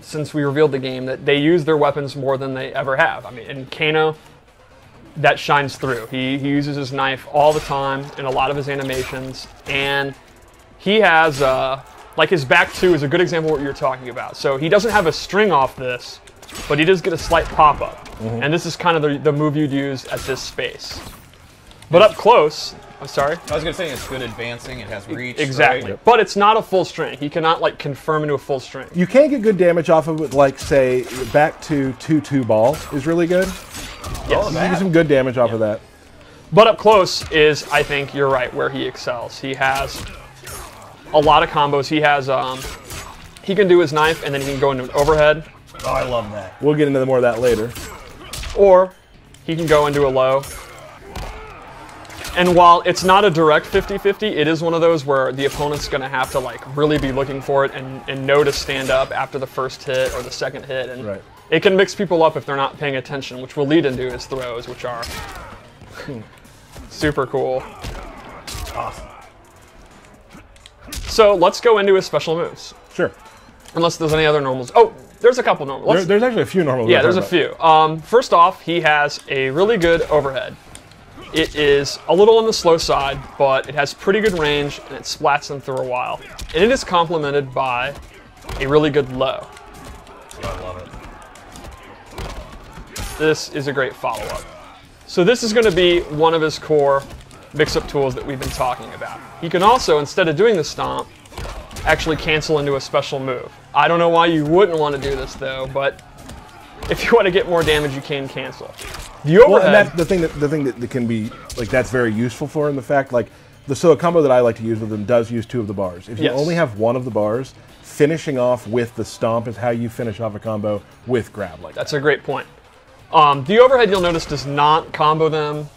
since we revealed the game that they use their weapons more than they ever have. I mean, in Kano, that shines through. He uses his knife all the time in a lot of his animations, and he has, like his back 2 is a good example of what you're talking about. So he doesn't have a string off this, but he does get a slight pop-up. And this is kind of the move you'd use at this space. But up close, I'm sorry? I was going to say it's good advancing, it has reach. Exactly. Right? But it's not a full string. He cannot like confirm into a full string. You can get good damage off of it, like say back to 2-2 ball is really good. Yes. You can get some good damage off of that. But up close is, I think you're right, where he excels. He has a lot of combos. He has, he can do his knife and then he can go into an overhead. Oh, I love that. We'll get into more of that later. Or he can go into a low. And while it's not a direct 50-50, it is one of those where the opponent's going to have to like really be looking for it and know to stand up after the first hit or the second hit. And it can mix people up if they're not paying attention, which will lead into his throws, which are super cool. Awesome. So let's go into his special moves. Sure. Unless there's any other normals. Oh, there's a couple normals. There's actually a few normals. Yeah, there's a few. First off, he has a really good overhead. It is a little on the slow side, but it has pretty good range, and it splats them through a while. And it is complemented by a really good low. Yeah, I love it. This is a great follow-up. So this is going to be one of his core mix-up tools that we've been talking about. He can also, instead of doing the stomp, actually cancel into a special move. I don't know why you wouldn't want to do this, though, but if you want to get more damage, you can cancel. The overhead. Well, and that's the thing that can be like that's very useful for in the fact like so a combo that I like to use with them does use 2 of the bars. If you only have 1 of the bars, finishing off with the stomp is how you finish off a combo with grab like That's a great point. The overhead, you'll notice, does not combo them.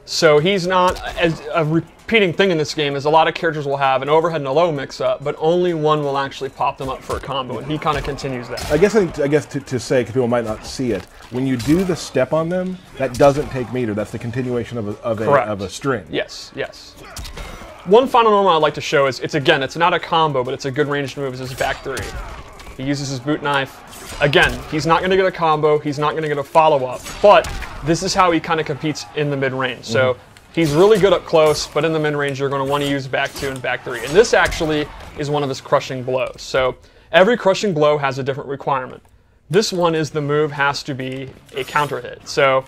So he's not, as a repeating thing in this game is a lot of characters will have an overhead and a low mix-up, but only one will actually pop them up for a combo, and he kind of continues that. I guess to say, because people might not see it, when you do the step on them, that doesn't take meter. That's the continuation of a string. Yes, yes. One final normal I'd like to show is, it's not a combo, but it's a good ranged move, is his back 3. He uses his boot knife. Again, he's not going to get a combo, he's not going to get a follow-up, but this is how he kind of competes in the mid-range. So he's really good up close, but in the mid-range you're going to want to use back 2 and back 3. And this actually is one of his crushing blows. So every crushing blow has a different requirement. This one is the move has to be a counter hit. So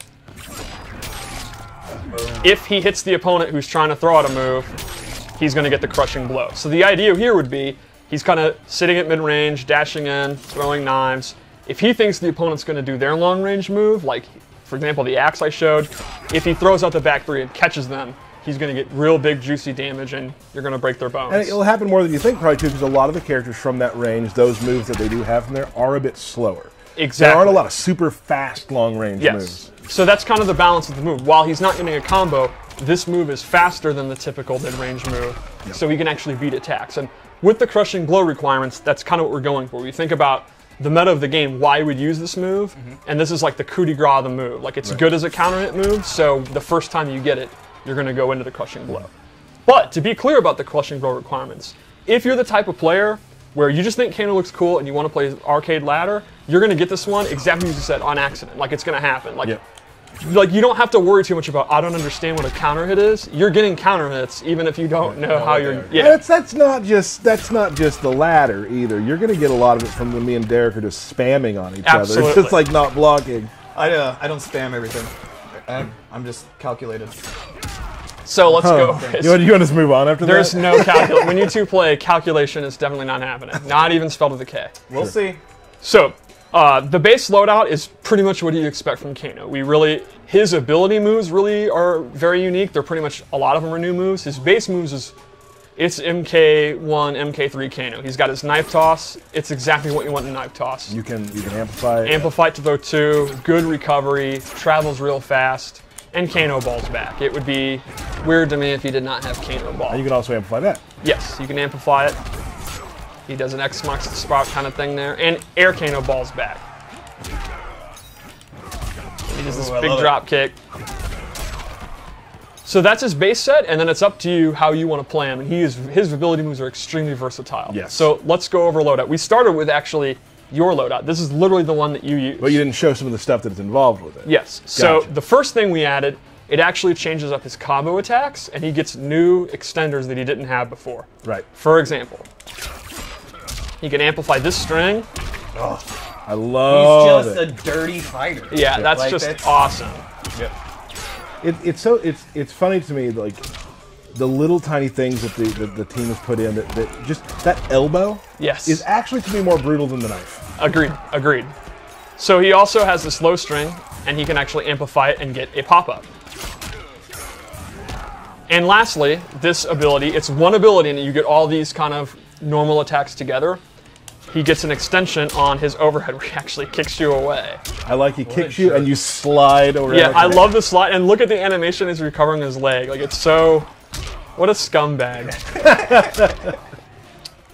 if he hits the opponent who's trying to throw out a move, he's going to get the crushing blow. So the idea here would be he's kind of sitting at mid-range, dashing in, throwing knives. If he thinks the opponent's going to do their long-range move, like, for example, the axe I showed, if he throws out the back 3 and catches them, he's going to get real big, juicy damage, and you're going to break their bones. And it'll happen more than you think, probably, too, because a lot of the characters from that range, those moves that they do have from there, are a bit slower. Exactly. There aren't a lot of super fast, long-range moves. So that's kind of the balance of the move. While he's not getting a combo, this move is faster than the typical mid-range move, so he can actually beat attacks. And with the crushing blow requirements, that's kind of what we're going for. We think about the meta of the game, why we'd use this move, and this is like the coup de grace of the move. Like, it's good as a counter hit move, so the first time you get it, you're going to go into the crushing blow. But to be clear about the crushing blow requirements, if you're the type of player where you just think Kano looks cool and you want to play arcade ladder, you're going to get this one exactly as you said, on accident. Like, it's going to happen. Like, you don't have to worry too much about, I don't understand what a counter hit is. You're getting counter hits even if you don't know how you're... Yeah. That's not just the ladder either. You're going to get a lot of it from when me and Derek are just spamming on each other. It's just like not blocking. I don't spam everything. I'm just calculated. So let's go. You want to just move on after There's that? no calculation. When you two play, calculation is definitely not happening. Not even spelled with a K. We'll see. So, the base loadout is pretty much what you expect from Kano. His ability moves really are very unique. They're pretty much, a lot of them are new moves. His base moves it's MK1, MK3 Kano. He's got his knife toss. It's exactly what you want in knife toss. You can amplify it. Amplify it to throw 2, good recovery, travels real fast, and Kano balls back. It would be weird to me if he did not have Kano ball. And you can also amplify that. Yes, you can amplify it. He does an X marks the spot kind of thing there. And air Kano balls back. He does this big drop kick. So that's his base set, and then it's up to you how you want to play him. And his ability moves are extremely versatile. Yes. So let's go over loadout. We started with actually your loadout. This is literally the one that you use. But you didn't show some of the stuff that's involved with it. Yes. So Gotcha. the first thing we added, it actually changes up his combo attacks, and he gets new extenders that he didn't have before. Right. For example, he can amplify this string. I love He's just a dirty fighter. Yeah, that's Like, just that's- awesome. Yep. It's funny to me, like the little tiny things that the team has put in, that just that elbow Yes. is actually to me more brutal than the knife. Agreed. Agreed. So he also has this low string, and he can actually amplify it and get a pop-up. And lastly, this ability, it's one ability, and you get all these kind of normal attacks together. He gets an extension on his overhead where he actually kicks you away. I like he kicks you and you slide over. Yeah, I love the slide, and look at the animation as he's recovering his leg. Like, it's so... What a scumbag.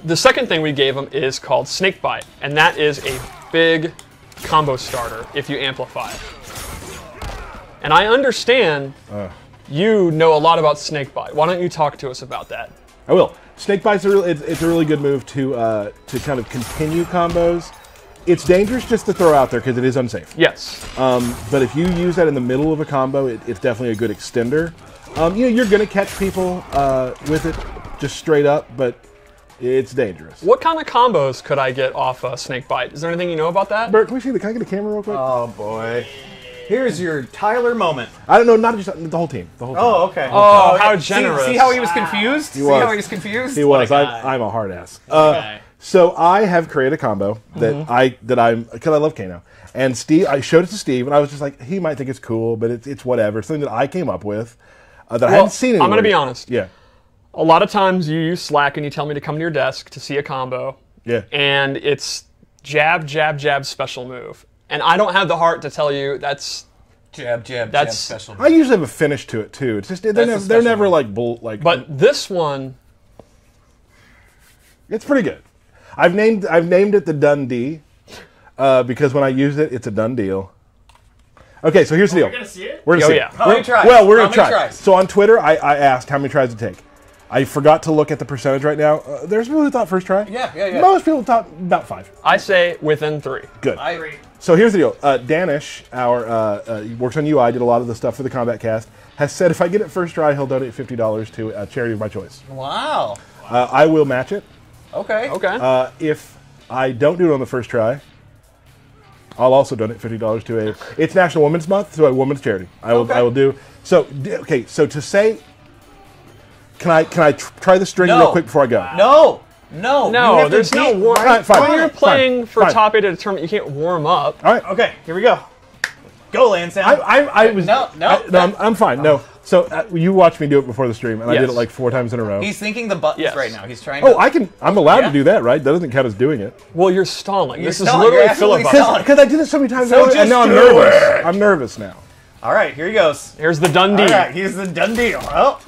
The second thing we gave him is called Snakebite, and that is a big combo starter if you amplify it. And I understand you know a lot about Snakebite. Why don't you talk to us about that? I will. Snakebite's it's a really good move to kind of continue combos. It's dangerous just to throw out there because it is unsafe. Yes. But if you use that in the middle of a combo, it's definitely a good extender. You're going to catch people with it just straight up, but it's dangerous. What kind of combos could I get off Snakebite? Is there anything you know about that? Bert, can we see can I get a camera real quick? Oh boy. Here's your Tyler moment. I don't know, not just the whole team. The whole team. Oh, okay. Oh, how generous. See how he was confused? See was. how he was confused? He was. I'm a hard ass. So I have created a combo that because I love Kano. And Steve, I showed it to Steve, and I was just like, he might think it's cool, but it's whatever. It's something that I came up with that I hadn't seen anywhere. I'm going to be honest. Yeah. A lot of times you use Slack and you tell me to come to your desk to see a combo. Yeah. And it's jab, jab, jab, special move. And I don't have the heart to tell you that's... Jab, jab, That's- jab, special. I usually have a finish to it too. It's just they're never like like. But this one... It's pretty good. I've named it the Dundee because when I use it, it's a done deal. Okay, so here's the deal. We're gonna see it? We're gonna Oh, see. yeah. It. How many tries? Well, we're How gonna many try. tries? So on Twitter, I asked how many tries it take. I forgot to look at the percentage right now. There's people who thought first try. Yeah. Most people thought about 5. I say within 3. Good. I agree. So here's the deal. Danish, he works on UI, did a lot of the stuff for the Combat Cast, has said if I get it first try, he'll donate $50 to a charity of my choice. Wow. I will match it. Okay. Okay. If I don't do it on the first try, I'll also donate $50 to it's National Women's Month, so a women's charity. I will do. So okay. So to say, can I try the string No. real quick before I go? No. No. You no, have to there's no beat warm. All right, fine, When you're fine, playing for fine. top 8 at a tournament, you can't warm up. All right. Okay, here we go. Go, Lansdowne. I was No. I'm fine. No. So you watched me do it before the stream, and I did Yes. it like 4 times in a row. He's thinking the buttons Yes. right now. He's trying Oh, to... I'm allowed Yeah. to do that, right? That doesn't count as doing it. Well, you're stalling. This is stalling. literally You're absolutely filibuster. stalling. Because I did it so many times So earlier, and just now I'm do nervous. it. I'm nervous now. All right, here he goes. Here's the Dundee. All right, here's the done deal. Oh.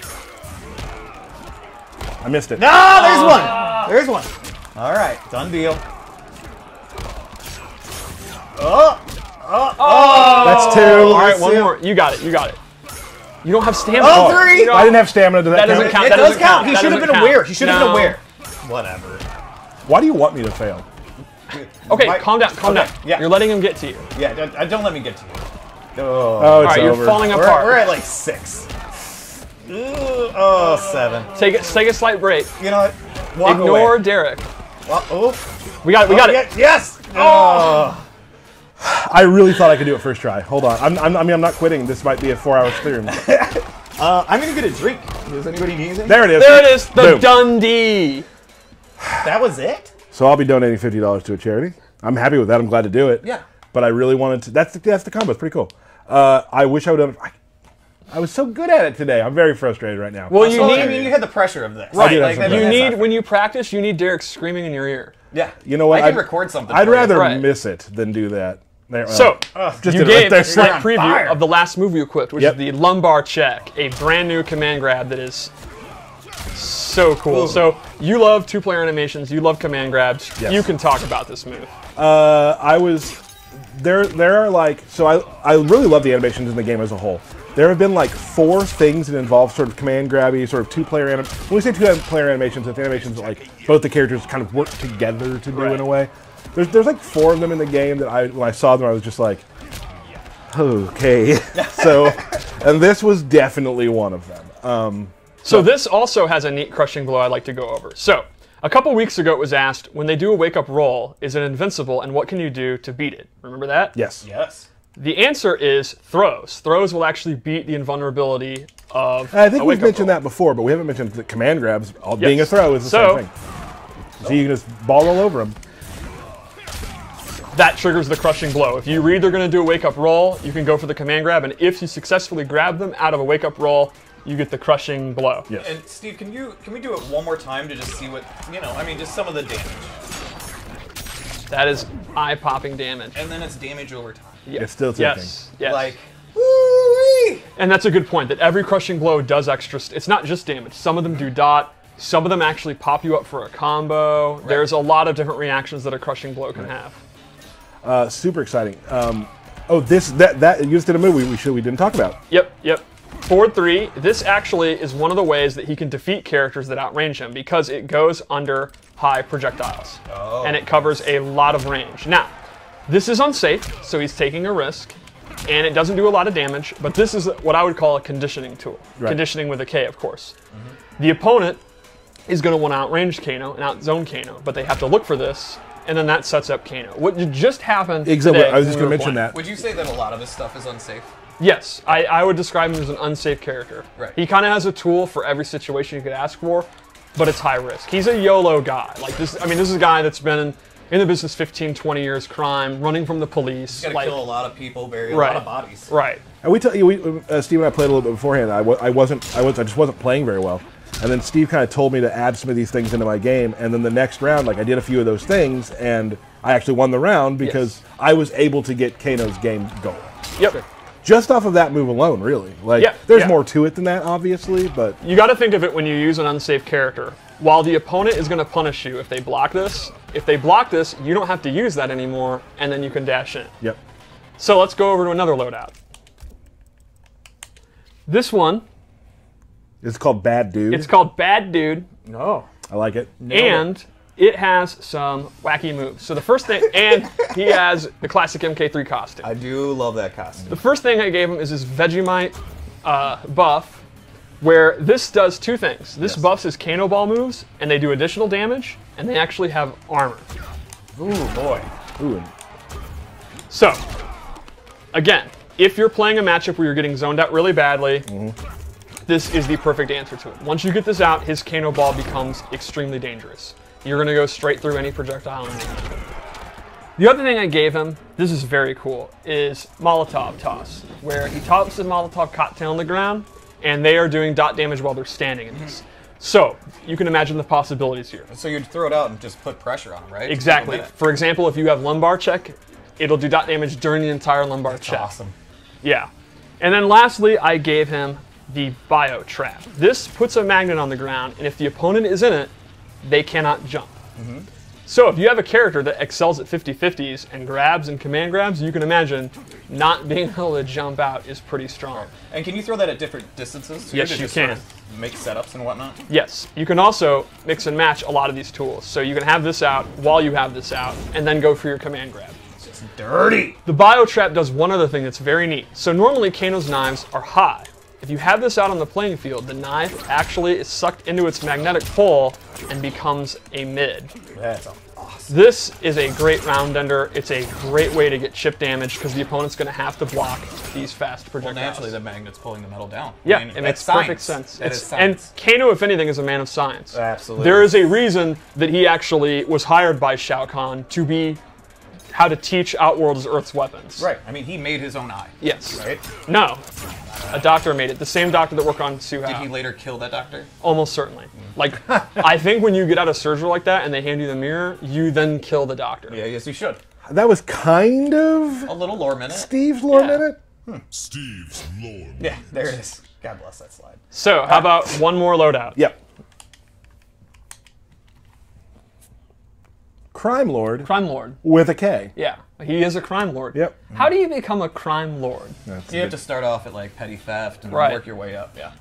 I missed it. No, there's one. There's one. All right, done deal. That's 2. All right, one more. You got it. You got it. You don't have stamina. Oh, 3. You don't- I didn't have stamina to That doesn't count. It That does doesn't count. He That should have doesn't been count. aware. He should have been No. aware. Whatever. Why do you want me to fail? Okay, Right. calm down. Calm Okay, down. yeah. You're letting him get to you. Yeah, don't let me get to you. Oh. Oh, All it's right, over. you're falling apart. We're at like 6. Ooh, oh, 7. Take a slight break. You know what? Walk Ignore away. Derek. Oh, We got it. We got it. Yes. Oh. I really thought I could do it first try. Hold on. I'm not quitting. This might be a 4-hour stream. I'm gonna get a drink. Does anybody need anything? There it is. There it is. The Boom. Dundee. That was it? So I'll be donating $50 to a charity. I'm happy with that. I'm glad to do it. Yeah. But I really wanted to. That's the combo. It's pretty cool. I wish I would have. I was so good at it today. I'm very frustrated right now. Well, you Well, need. I mean, you had the pressure of this. I did have Like, some I mean, pressure. You that's need not- when you practice. You need Derek screaming in your ear. Yeah. You know what? I can record something. I'd for you. rather Right. miss it than do that. There, So just you did it right gave there. a slight on preview fire. of the last move you equipped, which Yep. is the lumbar check, a brand new command grab that is so cool. Ooh. So you love 2-player animations. You love command grabs. Yes. You can talk about this move. I was there. There are like so. I really love the animations in the game as a whole. There have been like 4 things that involve sort of command grabby, sort of 2-player when we say 2-player animations, it's animations that like both the characters kind of work together to do in a way. There's like 4 of them in the game that when I saw them, I was just like, okay. So, and this was definitely one of them. So this also has a neat crushing blow I'd like to go over. So, a couple weeks ago it was asked, when they do a wake-up roll, is it invincible, and what can you do to beat it? Remember that? Yes. Yes. The answer is throws. Throws will actually beat the invulnerability of I think a we've wake-up mentioned roll. that before, but we haven't mentioned the command grabs. Being a throw is the So- same thing. So you can just ball all over them. That triggers the crushing blow. If you read they're going to do a wake-up roll, you can go for the command grab, and if you successfully grab them out of a wake-up roll, you get the crushing blow. Yes. And Steve, can we do it one more time to just see what just some of the damage, That is eye-popping damage. and then it's damage over time. It's still ticking. Yes. Yes. Like, woo-wee! And that's a good point, that every crushing blow does extra... It's not just damage. Some of them do dot. Some of them actually pop you up for a combo. Right. There's a lot of different reactions that a crushing blow can have. Super exciting. That you just did a move we didn't talk about. Yep. Forward 3, this actually is one of the ways that he can defeat characters that outrange him because it goes under high projectiles. Oh. And it covers a lot of range. Now, this is unsafe, so he's taking a risk, and it doesn't do a lot of damage, but this is what I would call a conditioning tool. Right. Conditioning with a K, of course. The opponent is going to want to outrange Kano and outzone Kano, but they have to look for this, and then that sets up Kano. What just happened Exactly. today I was just when going we to were mention playing. that. Would you say that a lot of his stuff is unsafe? Yes, I would describe him as an unsafe character. Right. He kind of has a tool for every situation you could ask for, but it's high risk. He's a YOLO guy. Like this. I mean, this is a guy that's been in the business 15, 20 years, crime, running from the police. He's got to kill a lot of people, bury a Right. lot of bodies. Right. And we tell you, Steve and I played a little bit beforehand. I just wasn't playing very well. And then Steve kind of told me to add some of these things into my game. And then the next round, like I did a few of those things, and I actually won the round because I was able to get Kano's game going. Yep. Just off of that move alone, really. Like, Yeah, there's yeah. more to it than that, obviously, but You got to think of it when you use an unsafe character. While the opponent is going to punish you if they block this, you don't have to use that anymore, and then you can dash in. yep. So let's go over to another loadout. This one, It's called Bad Dude. it's called Bad Dude. No. I like it. And it has some wacky moves. So the first thing, and he has the classic MK3 costume. I do love that costume. The first thing I gave him is his Vegemite buff, where this does two things. This buffs his Kano Ball moves, and they do additional damage, and they actually have armor. Ooh, boy. Ooh, and So, again, if you're playing a matchup where you're getting zoned out really badly, this is the perfect answer to it. Once you get this out, his Kano Ball becomes extremely dangerous. You're going to go straight through any projectile. The other thing I gave him, this is very cool, is Molotov Toss, where he tops the Molotov cocktail on the ground, and they are doing dot damage while they're standing in this. So, you can imagine the possibilities here. So you'd throw it out and just put pressure on him, right? Exactly. For example, if you have lumbar check, it'll do dot damage during the entire lumbar check. Awesome. Yeah. And then lastly, I gave him the Bio Trap. This puts a magnet on the ground, and if the opponent is in it, they cannot jump. So if you have a character that excels at 50-50s and grabs and command grabs, you can imagine not being able to jump out is pretty strong. And can you throw that at different distances? too, Yes, to you just can. Sort of make setups and whatnot? Yes, you can also mix and match a lot of these tools. So you can have this out while you have this out, and then go for your command grab. It's dirty. The Bio Trap does one other thing that's very neat. So normally Kano's knives are high. If you have this out on the playing field, the knife actually is sucked into its magnetic pole and becomes a mid. That's awesome. This is a great round ender. It's a great way to get chip damage because the opponent's going to have to block these fast Well, projectiles. naturally, the magnet's pulling the metal down. Yeah, I mean, it that's makes perfect science. sense. That is And science. Kano, if anything, is a man of science. Absolutely. There is a reason that he actually was hired by Shao Kahn to be how to teach Outworld's Earth's weapons. Right. I mean, he made his own eye. Yes. Right? No. A doctor made it. The same doctor that worked on Suhao. Did he later kill that doctor? Almost certainly. Like, I think when you get out of surgery like that and they hand you the mirror, you then kill the doctor. Yeah, yes, you should. that was kind of A little lore minute. Steve's lore Yeah. minute. Steve's lore. Yeah, there it is. God bless that slide. So, how about one more loadout? Yep. Crime Lord Crime Lord. with a K. Yeah, he is a crime lord. Yep. How do you become a crime lord? You have to start off at like petty theft and Right. work your way up. Yeah.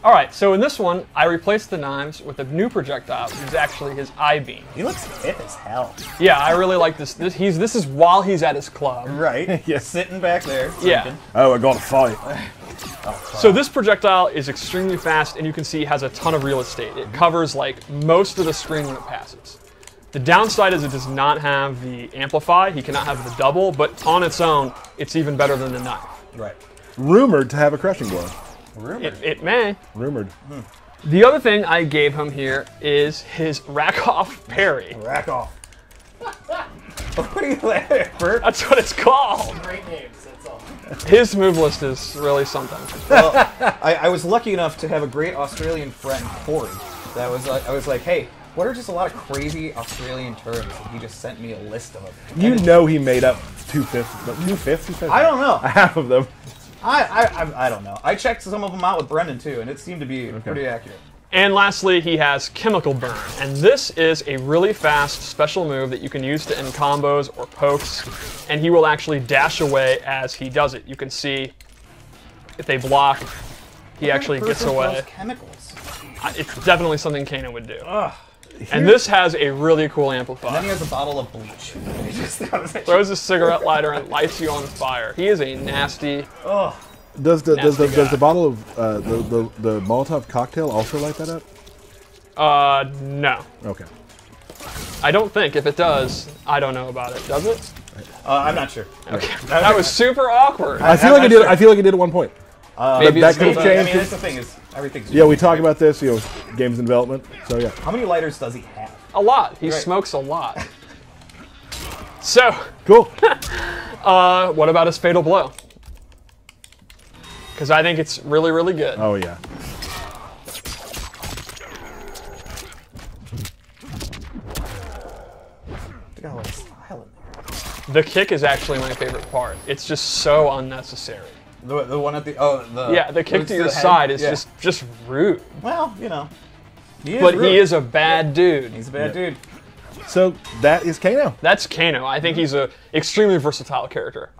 All right, so in this one, I replaced the knives with a new projectile, which is actually his I-beam. He looks hip as hell. Yeah, I really like this. This is while he's at his club. Right. Yeah. Sitting back there. Yeah. drinking. Oh, I got to fight. So this projectile is extremely fast, and you can see it has a ton of real estate. It covers like most of the screen when it passes. The downside is it does not have the amplify. He cannot have the double, but on its own, it's even better than the knife. Right. Rumored to have a crushing blow. It may. Rumored. The other thing I gave him here is his rack-off parry. Rack off. What are you laughing at, Bert? That's what it's called. Great names, that's all. His move list is really something. Well, I was lucky enough to have a great Australian friend, Corey. That was I was like, hey, what are just a lot of crazy Australian terms? And he just sent me a list of them. You know he made up 2/5. 2/5? I don't know. Half of them. I don't know. I checked some of them out with Brendan too, and it seemed to be pretty accurate. And lastly, he has Chemical Burn. And this is a really fast special move that you can use to end combos or pokes. And he will actually dash away as he does it. You can see if they block, he actually gets away. Chemicals. It's definitely something Kano would do. And this has a really cool amplifier. And then he has a bottle of bleach. He just Throws a cigarette lighter and lights you on fire. He is a nasty. Does the guy. bottle of the Molotov cocktail also light that up? No. Okay. I don't think. If it does, I don't know about it. Does it? I'm not sure. Okay. That was super awkward. I feel like it did. I feel like it did at one point. Maybe that it's could still have I does. mean, that's the thing is everything's. Yeah, we talked about this. Games in development. So yeah. How many lighters does he have? A lot. He Right. smokes a lot. So, Cool. what about his Fatal Blow? Because I think it's really, really good. Oh yeah. They got a lot of style in there. The kick is actually my favorite part. It's just so unnecessary. The one at the Yeah, the kick roots to your the head? side is Yeah. just rude. Well, you know. He But rude. he is a bad dude. He's a bad dude. So that is Kano. That's Kano. I think he's a extremely versatile character.